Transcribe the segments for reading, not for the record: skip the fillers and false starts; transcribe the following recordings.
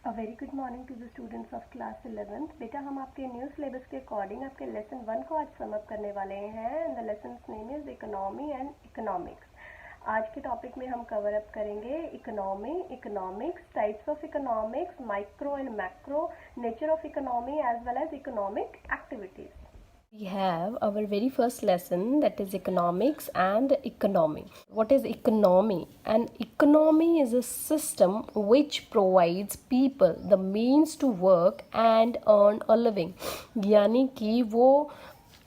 A very good morning to the students of class 11th। बेटा हम आपके new syllabus के अकॉर्डिंग आपके लेसन 1 को आज सम अप करने वाले हैं and the lesson name is economy and economics. आज के टॉपिक में हम कवर अप करेंगे economy, economics, types of economics, micro and macro, nature of economy as well as economic activities. We have our very first lesson, that is economics and economy. What is economy? An economy is a system which provides people the means to work and earn a living. यानी कि वो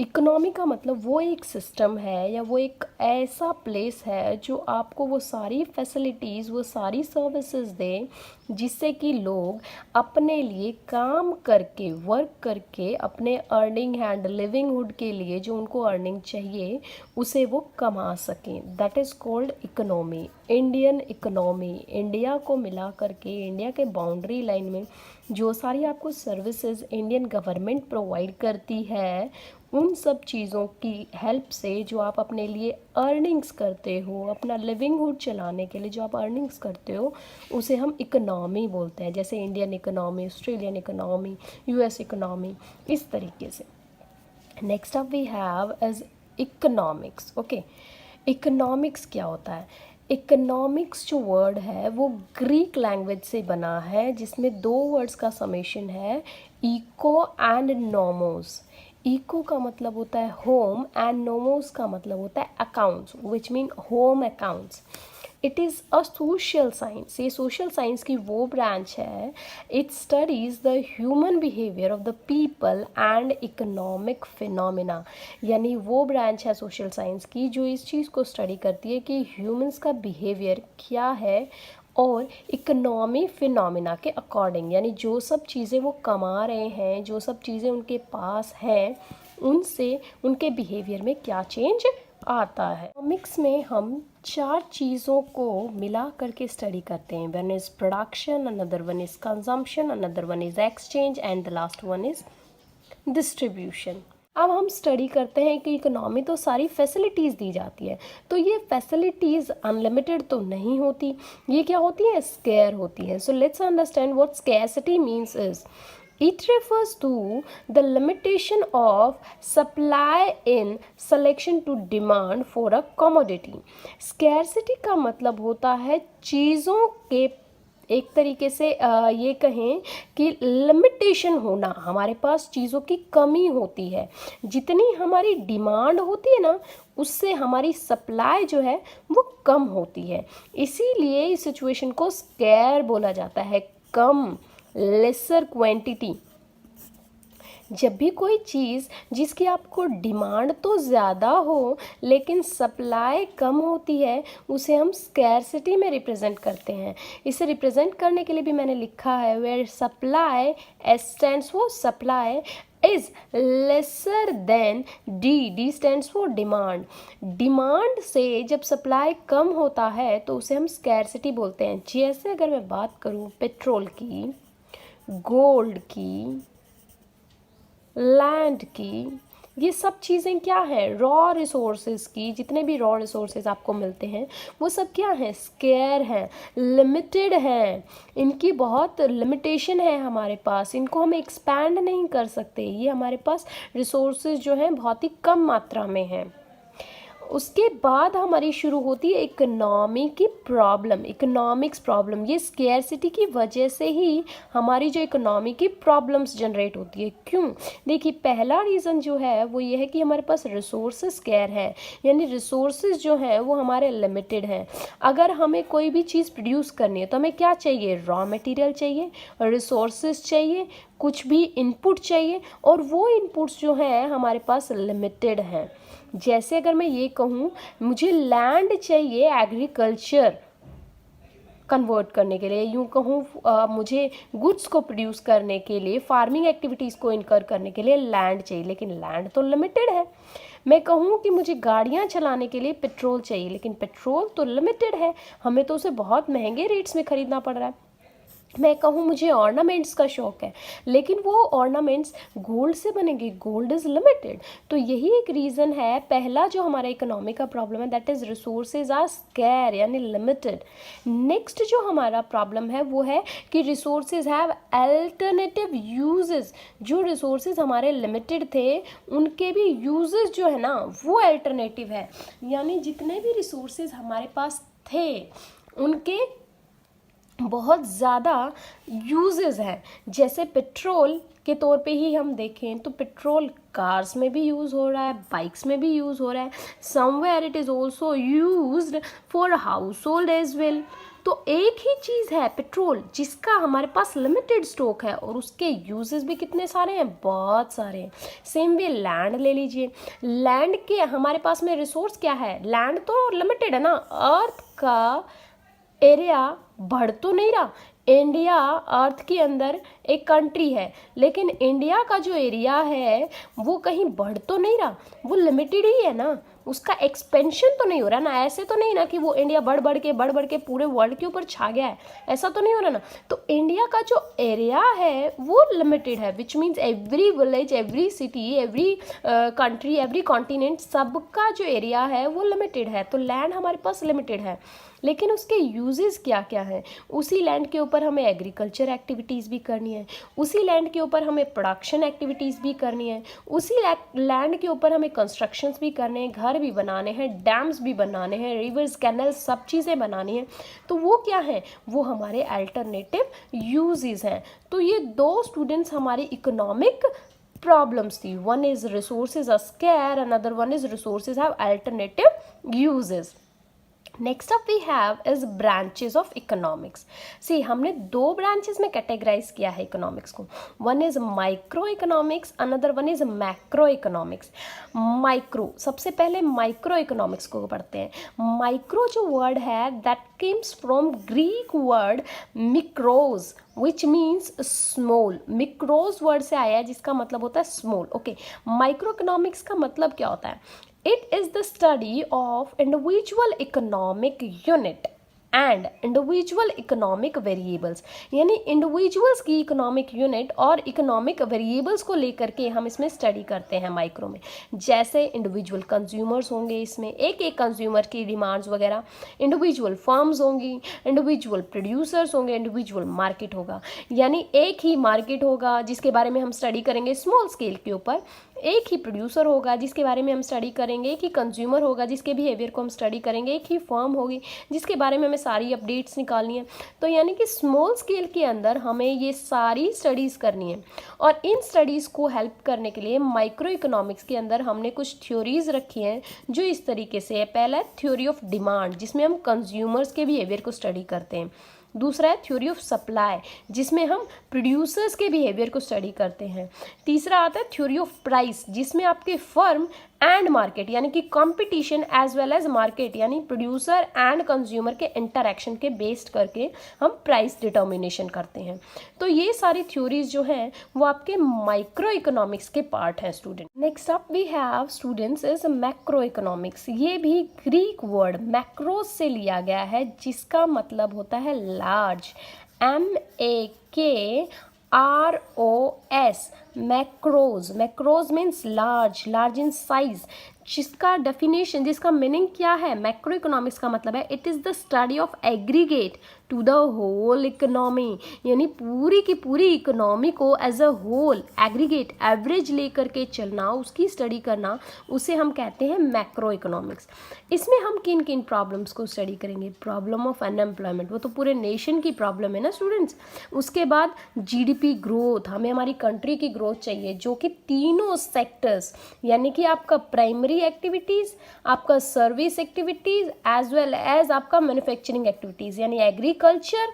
economy का मतलब वो एक system है या वो एक ऐसा प्लेस है जो आपको वो सारी फैसिलिटीज़, वो सारी सर्विसेज दे जिससे कि लोग अपने लिए काम करके, वर्क करके अपने अर्निंग एंड लिविंगहुड के लिए जो उनको अर्निंग चाहिए उसे वो कमा सकें। That is called economy. Indian economy, India को मिला करके, इंडिया के बाउंड्री लाइन में जो सारी आपको सर्विसेज इंडियन गवर्नमेंट प्रोवाइड करती है, उन सब चीज़ों की हेल्प से जो आप अपने लिए अर्निंग्स करते हो, अपना लिविंगहुड चलाने के लिए जो आप अर्निंग्स करते हो, उसे हम इकोनॉमी बोलते हैं। जैसे Indian economy, Australian economy, US economy, इस तरीके से। Next up we have as economics. Okay, economics क्या होता है? इकोनॉमिक्स जो वर्ड है वो ग्रीक लैंग्वेज से बना है, जिसमें दो वर्ड्स का समेशन है, इको एंड नोमोस। इको का मतलब होता है होम एंड नोमोस का मतलब होता है accounts, which mean home accounts. It is a social science. ये सोशल साइंस की वो ब्रांच है, it studies the human behaviour of the people and economic phenomena. यानी वो ब्रांच है सोशल साइंस की जो इस चीज़ को स्टडी करती है कि ह्यूमंस का बिहेवियर क्या है और इकोनॉमी फिनोमिना के अकॉर्डिंग, यानी जो सब चीज़ें वो कमा रहे हैं, जो सब चीज़ें उनके पास हैं, उनसे उनके बिहेवियर में क्या चेंज आता है। इकोनॉमिक्स में हम चार चीज़ों को मिला करके स्टडी करते हैं। One is production, another one is consumption, another one is exchange and the last one is distribution. अब हम स्टडी करते हैं कि इकोनॉमी तो सारी फैसिलिटीज़ दी जाती है, तो ये फैसिलिटीज़ अनलिमिटेड तो नहीं होती, ये क्या होती है? स्केयर होती है। So let's understand what scarcity means is. It refers to the limitation of supply in selection to demand for a commodity. Scarcity का मतलब होता है चीज़ों के, एक तरीके से ये कहें कि लिमिटेशन होना, हमारे पास चीज़ों की कमी होती है। जितनी हमारी डिमांड होती है ना, उससे हमारी सप्लाई जो है वो कम होती है। इसीलिए इस सिचुएशन को स्केयर बोला जाता है, कम, लेसर क्वांटिटी। जब भी कोई चीज़ जिसकी आपको डिमांड तो ज़्यादा हो लेकिन सप्लाई कम होती है, उसे हम स्कैरसिटी में रिप्रेजेंट करते हैं। इसे रिप्रेजेंट करने के लिए भी मैंने लिखा है, where supply, S stands for supply, is lesser than D, D stands for demand. Demand से जब सप्लाई कम होता है तो उसे हम स्कैरसिटी बोलते हैं। जैसे अगर मैं बात करूँ पेट्रोल की, गोल्ड की, लैंड की, ये सब चीज़ें क्या हैं? रॉ रिसोर्सेज की, जितने भी रॉ रिसोर्सेज आपको मिलते हैं वो सब क्या हैं? स्केयर हैं, लिमिटेड हैं, इनकी बहुत लिमिटेशन है हमारे पास, इनको हम एक्सपैंड नहीं कर सकते। ये हमारे पास रिसोर्सेज जो हैं बहुत ही कम मात्रा में हैं। उसके बाद हमारी शुरू होती है इकोनॉमी की प्रॉब्लम, इकोनॉमिक्स प्रॉब्लम। ये स्केर्सिटी की वजह से ही हमारी जो इकोनॉमी की प्रॉब्लम्स जनरेट होती है। क्यों? देखिए, पहला रीज़न जो है वो ये है कि हमारे पास रिसोर्सेज स्केयर है, यानी रिसोर्सेज जो हैं वो हमारे लिमिटेड हैं। अगर हमें कोई भी चीज़ प्रोड्यूस करनी है तो हमें क्या चाहिए? रॉ मटेरियल चाहिए, रिसोर्सेज चाहिए, कुछ भी इनपुट चाहिए, और वो इनपुट्स जो हैं हमारे पास लिमिटेड हैं। जैसे अगर मैं ये कहूँ मुझे लैंड चाहिए एग्रीकल्चर कन्वर्ट करने के लिए, यूँ कहूँ मुझे गुड्स को प्रोड्यूस करने के लिए, फार्मिंग एक्टिविटीज़ को इनकर करने के लिए लैंड चाहिए, लेकिन लैंड तो लिमिटेड है। मैं कहूँ कि मुझे गाड़ियाँ चलाने के लिए पेट्रोल चाहिए, लेकिन पेट्रोल तो लिमिटेड है, हमें तो उसे बहुत महंगे रेट्स में ख़रीदना पड़ रहा है। मैं कहूँ मुझे ऑर्नामेंट्स का शौक है, लेकिन वो ऑर्नामेंट्स गोल्ड से बनेंगे, गोल्ड इज़ लिमिटेड। तो यही एक रीज़न है, पहला जो हमारा इकोनॉमी का प्रॉब्लम है that is resources are scarce यानी लिमिटेड। नेक्स्ट जो हमारा प्रॉब्लम है वो है कि रिसोर्सेज हैव अल्टरनेटिव यूजेस। जो रिसोर्सेज हमारे लिमिटेड थे उनके भी यूजेस जो है ना वो अल्टरनेटिव है, यानी जितने भी रिसोर्सेज हमारे पास थे उनके बहुत ज़्यादा यूजेस हैं। जैसे पेट्रोल के तौर पे ही हम देखें तो पेट्रोल कार्स में भी यूज़ हो रहा है, बाइक्स में भी यूज़ हो रहा है, somewhere it is also used for household as well. तो एक ही चीज़ है पेट्रोल जिसका हमारे पास लिमिटेड स्टॉक है और उसके यूजेस भी कितने सारे हैं, बहुत सारे हैं। सेम वे लैंड ले लीजिए, लैंड के हमारे पास में रिसोर्स क्या है, लैंड तो लिमिटेड है ना, अर्थ का एरिया बढ़ तो नहीं रहा। इंडिया अर्थ के अंदर एक कंट्री है, लेकिन इंडिया का जो एरिया है वो कहीं बढ़ तो नहीं रहा, वो लिमिटेड ही है ना, उसका एक्सपेंशन तो नहीं हो रहा ना। ऐसे तो नहीं ना कि वो इंडिया बढ़ बढ़ के पूरे वर्ल्ड के ऊपर छा गया है, ऐसा तो नहीं हो रहा ना। तो इंडिया का जो एरिया है वो लिमिटेड है, which means every village, every city, every country, every continent, सबका जो एरिया है वो लिमिटेड है। तो लैंड हमारे पास लिमिटेड है, लेकिन उसके यूजेस क्या क्या हैं। उसी लैंड के ऊपर हमें एग्रीकल्चर एक्टिविटीज़ भी करनी है, उसी लैंड के ऊपर हमें प्रोडक्शन एक्टिविटीज़ भी करनी है, उसी लैंड के ऊपर हमें कंस्ट्रक्शंस भी करने हैं, घर भी बनाने हैं, डैम्स भी बनाने हैं, रिवर्स, कैनल, सब चीज़ें बनानी हैं। तो वो क्या है, वो हमारे अल्टरनेटिव यूजेस हैं। तो ये दो स्टूडेंट्स हमारी इकोनॉमिक problems थी, one is resources are scarce, another one is resources have alternative uses. Next up we have is branches of economics. See हमने दो ब्रांचेस में कैटेगराइज किया है इकोनॉमिक्स को, one is micro economics, another one is macro economics. Micro, सबसे पहले micro economics को पढ़ते हैं। माइक्रो जो वर्ड है that comes from Greek word mikros which means small. Mikros word से आया है जिसका मतलब होता है स्मॉल। ओके, माइक्रो इकोनॉमिक्स का मतलब क्या होता है, it is the study of individual economic unit and individual economic variables, यानी इंडिविजुअल्स की इकोनॉमिक यूनिट और इकोनॉमिक वेरिएबल्स को लेकर के हम इसमें स्टडी करते हैं माइक्रो में। जैसे इंडिविजुअल कंज्यूमर्स होंगे, इसमें एक एक कंज्यूमर की डिमांड्स वगैरह, इंडिविजुअल फर्म्स होंगी, इंडिविजुअल प्रोड्यूसर्स होंगे, इंडिविजुअल मार्केट होगा, यानी एक ही मार्केट होगा जिसके बारे में हम स्टडी करेंगे स्मॉल स्केल के ऊपर, एक ही प्रोड्यूसर होगा जिसके बारे में हम स्टडी करेंगे, एक ही कंज्यूमर होगा जिसके बिहेवियर को हम स्टडी करेंगे, एक ही फर्म होगी जिसके बारे में हमें सारी अपडेट्स निकालनी है। तो यानी कि स्मॉल स्केल के अंदर हमें ये सारी स्टडीज़ करनी है, और इन स्टडीज़ को हेल्प करने के लिए माइक्रो इकोनॉमिक्स के अंदर हमने कुछ थ्योरीज रखी हैं जो इस तरीके से है। पहला है थ्योरी ऑफ डिमांड, जिसमें हम कंज्यूमर्स के बिहेवियर को स्टडी करते हैं। दूसरा है थ्योरी ऑफ सप्लाई, जिसमें हम प्रोड्यूसर्स के बिहेवियर को स्टडी करते हैं। तीसरा आता है थ्योरी ऑफ प्राइस, जिसमें आपके फर्म एंड मार्केट यानी कि competition as well as market यानी प्रोड्यूसर एंड कंज्यूमर के इंटरैक्शन के बेस्ड करके हम प्राइस डिटर्मिनेशन करते हैं। तो ये सारी थ्योरीज जो हैं वो आपके माइक्रो इकोनॉमिक्स के पार्ट हैं student. Next up we have students is macro economics. ये भी ग्रीक वर्ड मैक्रोस से लिया गया है जिसका मतलब होता है large, MAKROS, macros. Macros means large, large in size, जिसका डेफिनेशन, जिसका मीनिंग क्या है, मैक्रो इकोनॉमिक्स का मतलब है it is the study of aggregate to the whole economy, यानी पूरी की पूरी इकोनॉमी को as a whole aggregate average लेकर के चलना, उसकी स्टडी करना, उसे हम कहते हैं मैक्रो इकोनॉमिक्स। इसमें हम किन किन प्रॉब्लम्स को स्टडी करेंगे, प्रॉब्लम ऑफ अनएम्प्लॉयमेंट, वो तो पूरे नेशन की प्रॉब्लम है ना स्टूडेंट्स। उसके बाद GDP ग्रोथ, हमें हमारी कंट्री की ग्रोथ चाहिए जो कि तीनों सेक्टर्स यानी कि आपका प्राइमरी एक्टिविटीज़, आपका service activities as well as आपका मैन्युफैक्चरिंग एक्टिविटीज़ यानी एग्रीकल्चर,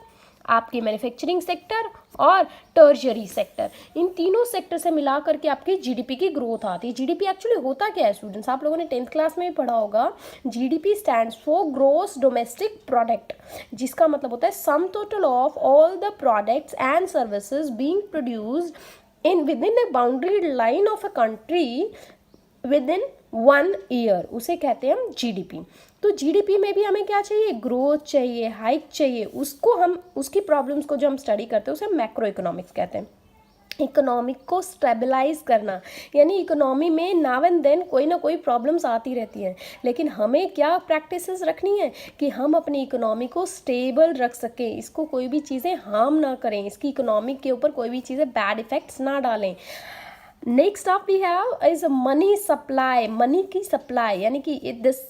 आपकी मैन्युफैक्चरिंग सेक्टर और टर्शरी सेक्टर, इन तीनों सेक्टर से मिला करके आपकी GDP की ग्रोथ आती है। GDP एक्चुअली होता क्या है स्टूडेंट्स, आप लोगों ने 10th क्लास में भी पढ़ा होगा। GDP stands for gross domestic product, जिसका मतलब होता है sum total of all the products and services being produced in within a boundary line of a country within 1 year, उसे कहते हैं हम जीडीपी। तो जीडीपी में भी हमें क्या चाहिए, ग्रोथ चाहिए, हाइक चाहिए, उसको हम उसकी प्रॉब्लम्स को जो हम स्टडी करते हैं उसे मैक्रो इकोनॉमिक्स कहते हैं। इकोनॉमिक को स्टेबलाइज करना, यानी इकोनॉमी में नाउ एंड देन कोई ना कोई प्रॉब्लम्स आती रहती हैं, लेकिन हमें क्या प्रैक्टिसेस रखनी है कि हम अपनी इकोनॉमी को स्टेबल रख सकें, इसको कोई भी चीज़ें हार्म ना करें, इसकी इकोनॉमी के ऊपर कोई भी चीज़ें बैड इफेक्ट्स ना डालें। Next up we have is money supply, money की सप्लाई, यानी कि this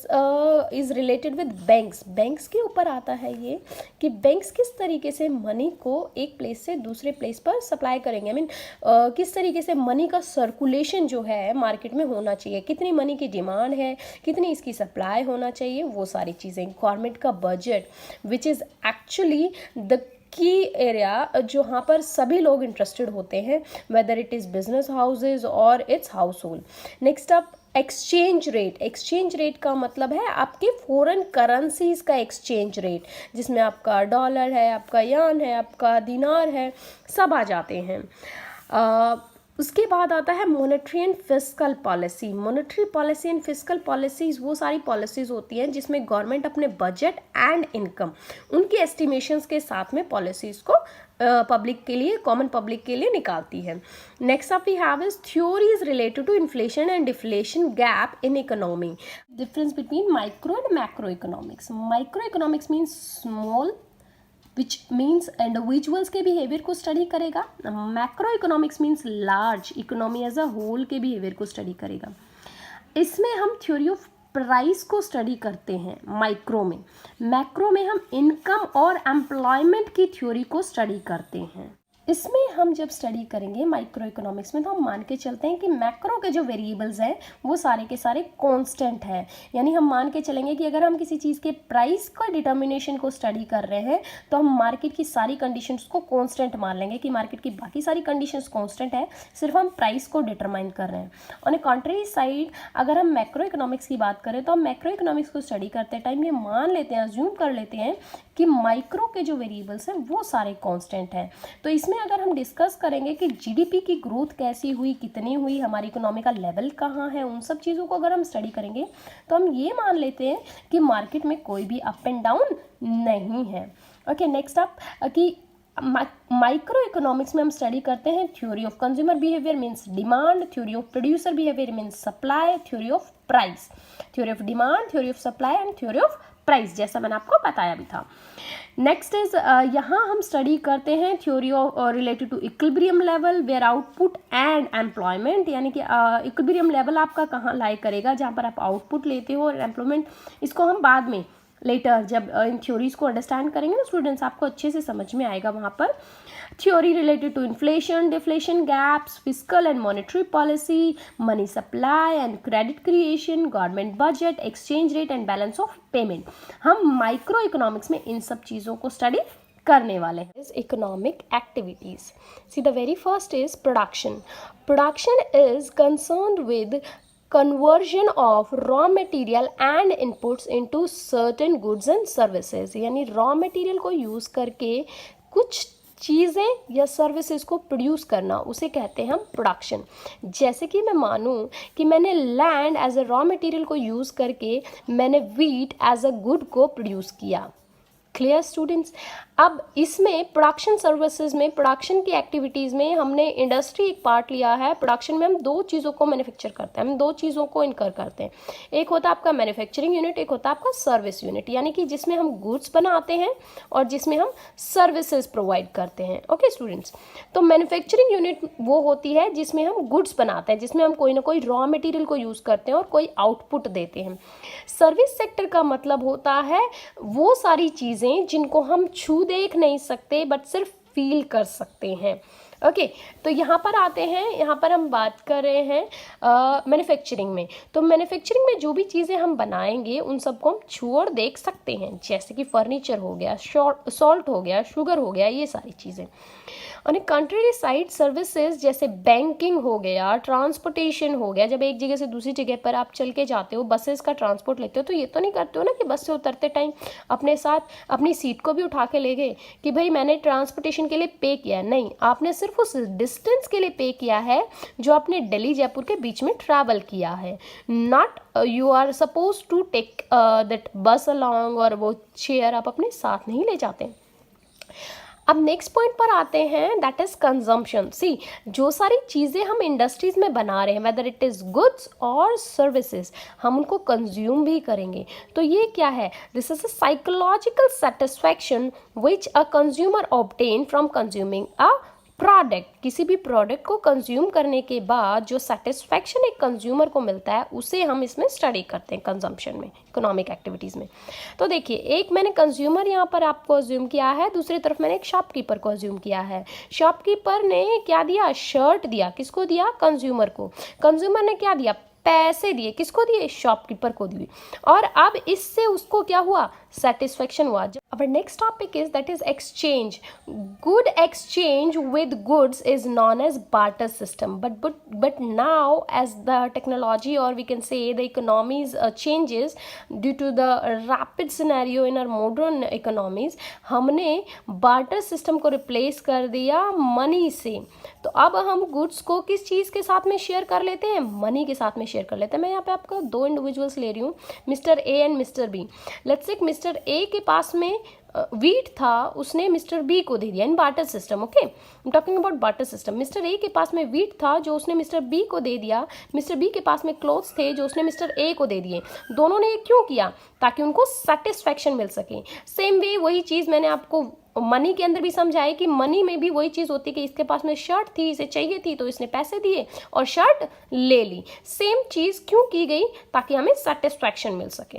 is related with banks. Banks के ऊपर आता है ये कि बैंक्स किस तरीके से मनी को एक प्लेस से दूसरे प्लेस पर सप्लाई करेंगे। आई मीन किस तरीके से मनी का सर्कुलेशन जो है मार्केट में होना चाहिए, कितनी मनी की डिमांड है, कितनी इसकी सप्लाई होना चाहिए, वो सारी चीज़ें। गवर्नमेंट का budget which is actually the key area जहाँ पर सभी लोग इंटरेस्टेड होते हैं, whether it is business houses और its household. Next up exchange rate. Exchange rate का मतलब है आपके फॉरेन करेंसीज का एक्सचेंज रेट, जिसमें आपका डॉलर है, आपका यान है, आपका दिनार है, सब आ जाते हैं। उसके बाद आता है monetary and fiscal policy. Monetary policy and fiscal policies वो सारी पॉलिसीज होती हैं जिसमें गवर्नमेंट अपने बजट एंड इनकम उनकी एस्टिमेशंस के साथ में पॉलिसीज को पब्लिक के लिए, कॉमन पब्लिक के लिए निकालती है। Next up we have is theories related to inflation and deflation gap in economy. Difference between micro and macro economics. Micro economics means small which means individuals के behaviour को study करेगा। Macro economics means large economy as a whole के behaviour को study करेगा। इसमें हम theory of price को study करते हैं माइक्रो में। मैक्रो में हम इनकम और एम्प्लॉयमेंट की थ्योरी को स्टडी करते हैं। इसमें हम जब स्टडी करेंगे माइक्रो इकोनॉमिक्स में तो हम मान के चलते हैं कि मैक्रो के जो वेरिएबल्स हैं वो सारे के सारे कांस्टेंट हैं, यानी हम मान के चलेंगे कि अगर हम किसी चीज़ के प्राइस का डिटर्मिनेशन को स्टडी कर रहे हैं तो हम मार्केट की सारी कंडीशंस को कांस्टेंट मान लेंगे कि मार्केट की बाकी सारी कंडीशंस कांस्टेंट है, सिर्फ हम प्राइस को डिटरमाइन कर रहे हैं। ऑन ए कॉन्ट्रेरी साइड अगर हम मैक्रो इकोनॉमिक्स की बात करें तो हम मैक्रो इकोनॉमिक्स को स्टडी करते टाइम ये मान लेते हैं, अज्यूम कर लेते हैं कि माइक्रो के जो वेरिएबल्स हैं वो सारे कांस्टेंट हैं। तो इसमें अगर हम डिस्कस करेंगे कि जीडीपी की ग्रोथ कैसी हुई, कितनी हुई, हमारी इकोनॉमी का लेवल कहाँ है, उन सब चीज़ों को अगर हम स्टडी करेंगे तो हम ये मान लेते हैं कि मार्केट में कोई भी अप एंड डाउन नहीं है। ओके, नेक्स्ट अप कि माइक्रो इकोनॉमिक्स में हम स्टडी करते हैं theory of consumer behaviour means demand, theory of producer behaviour means supply, theory of price, theory of demand, theory of supply and theory of price, जैसा मैंने आपको बताया भी था। नेक्स्ट इज यहाँ हम स्टडी करते हैं theory of related to equilibrium level where output and employment, यानी कि इक्विलिब्रियम लेवल आपका कहाँ लाई करेगा जहाँ पर आप आउटपुट लेते हो और एम्प्लॉयमेंट, इसको हम बाद में लेटर जब इन थ्योरीज को अंडरस्टैंड करेंगे ना स्टूडेंट्स, आपको अच्छे से समझ में आएगा वहाँ पर। Theory related to inflation, deflation gaps, fiscal and monetary policy, money supply and credit creation, government budget, exchange rate and balance of payment. हम माइक्रो इकोनॉमिक्स में इन सब चीज़ों को स्टडी करने वाले हैं। Economic activities, see the very first is production. Production is concerned with conversion of raw material and inputs into certain goods and services, यानी raw material को यूज़ करके कुछ चीज़ें या सर्विसेज को प्रोड्यूस करना, उसे कहते हैं हम प्रोडक्शन। जैसे कि मैं मानूँ कि मैंने land as a raw material को यूज़ करके मैंने वीट एज अ गुड को प्रोड्यूस किया। Clear students? अब इसमें प्रोडक्शन सर्विसेज में, प्रोडक्शन की एक्टिविटीज़ में हमने इंडस्ट्री एक पार्ट लिया है। प्रोडक्शन में हम दो चीज़ों को मैन्युफैक्चर करते हैं, हम दो चीज़ों को इनकर करते हैं। एक होता है आपका मैन्युफैक्चरिंग यूनिट, एक होता है आपका सर्विस यूनिट, यानी कि जिसमें हम गुड्स बनाते हैं और जिसमें हम सर्विसेज प्रोवाइड करते हैं। ओके स्टूडेंट्स, तो मैन्युफैक्चरिंग यूनिट वो होती है जिसमें हम गुड्स बनाते हैं, जिसमें हम कोई ना कोई रॉ मटेरियल को यूज़ करते हैं और कोई आउटपुट देते हैं। सर्विस सेक्टर का मतलब होता है वो सारी चीज़ें जिनको हम छू देख नहीं सकते बट सिर्फ फील कर सकते हैं। ओके, तो यहाँ पर आते हैं, यहाँ पर हम बात कर रहे हैं मैन्युफैक्चरिंग में। तो मैन्युफैक्चरिंग में जो भी चीज़ें हम बनाएंगे उन सबको हम छू और देख सकते हैं, जैसे कि फर्नीचर हो गया, सॉल्ट हो गया, शुगर हो गया, ये सारी चीज़ें। On a country side services जैसे बैंकिंग हो गया, ट्रांसपोर्टेशन हो गया, जब एक जगह से दूसरी जगह पर आप चल के जाते हो, बसेस का ट्रांसपोर्ट लेते हो, तो ये तो नहीं करते हो ना कि बस से उतरते टाइम अपने साथ अपनी सीट को भी उठा के ले गए कि भाई मैंने ट्रांसपोर्टेशन के लिए पे किया। नहीं, आपने सिर्फ सिर्फ उस डिस्टेंस के लिए पे किया है जो आपने दिल्ली जयपुर के बीच में ट्रैवल किया है. Not you are suppose to take that bus along, और वो चेयर आप अपने साथ नहीं ले जाते. अब नेक्स्ट पॉइंट पर आते हैं, दैट इज कंजम्पशन. सी, जो सारी चीज़ें हम इंडस्ट्रीज में बना रहे हैं, वेदर इट इज़ गुड्स और सर्विसेज, हम उनको कंज्यूम भी करेंगे. तो ये क्या है? This is a psychological satisfaction which a consumer obtain from consuming a product. किसी भी प्रोडक्ट को कंज्यूम करने के बाद जो सेटिस्फैक्शन एक कंज्यूमर को मिलता है, उसे हम इसमें स्टडी करते हैं कंजम्पशन में, इकोनॉमिक एक्टिविटीज़ में. तो देखिए, एक मैंने कंज्यूमर यहाँ पर आपको अज्यूम किया है, दूसरी तरफ मैंने एक शॉपकीपर को अज्यूम किया है. शॉपकीपर ने क्या दिया? शर्ट दिया. किसको दिया? कंज्यूमर को. कंज्यूमर ने क्या दिया? पैसे दिए. किसको दिए? शॉपकीपर को दिए. और अब इससे उसको क्या हुआ? सेटिस्फेक्शन हुआ. Our next topic is that is exchange. Good exchange with goods is known as barter system. But now, as the technology, or we can say the economies changes due to the rapid scenario in our modern economies, हमने barter system को replace कर दिया money से. तो अब हम goods को किस चीज़ के साथ में शेयर कर लेते हैं? मनी के साथ में शेयर कर लेते हैं. मैं यहाँ पे आपको दो इंडिविजुअल्स ले रही हूँ, mister A and mister B. Let's say mister A के पास में वीट था, उसने मिस्टर बी को दे दिया in barter system. Okay, I am talking about barter system. Mister A के पास में वीट था जो उसने मिस्टर बी को दे दिया. मिस्टर बी के पास में क्लोथ्स थे जो उसने मिस्टर ए को दे दिए. दोनों ने क्यों किया? ताकि उनको सेटिस्फैक्शन मिल सके. सेम वे वही चीज़ मैंने आपको मनी के अंदर भी समझाई कि मनी में भी वही चीज़ होती है कि इसके पास में शर्ट थी, इसे चाहिए थी, तो इसने पैसे दिए और शर्ट ले ली. सेम चीज़ क्यों की गई? ताकि हमें सेटिस्फैक्शन मिल सके.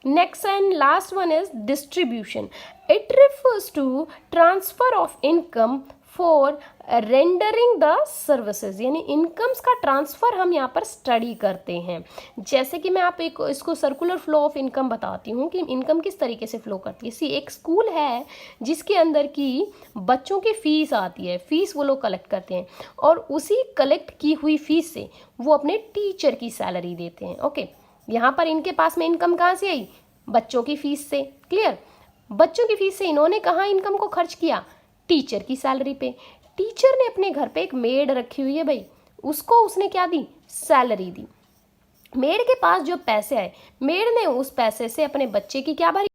Next and last one is distribution. It refers to transfer of income for rendering the services. यानी इनकम्स का ट्रांसफ़र हम यहाँ पर स्टडी करते हैं. जैसे कि मैं आप इसको सर्कुलर फ्लो ऑफ इनकम बताती हूँ कि इनकम किस तरीके से फ्लो करती है. सी, एक स्कूल है जिसके अंदर की बच्चों की फ़ीस आती है, फ़ीस वो लोग कलेक्ट करते हैं, और उसी कलेक्ट की हुई फ़ीस से वो अपने टीचर की सैलरी देते हैं. ओके, यहाँ पर इनके पास में इनकम कहाँ से आई? बच्चों की फीस से. क्लियर? बच्चों की फीस से इन्होंने कहाँ इनकम को खर्च किया? टीचर की सैलरी पे. टीचर ने अपने घर पे एक मेड रखी हुई है भाई, उसको उसने क्या दी? सैलरी दी. मेड के पास जो पैसे आए, मेड ने उस पैसे से अपने बच्चे की क्या भरी?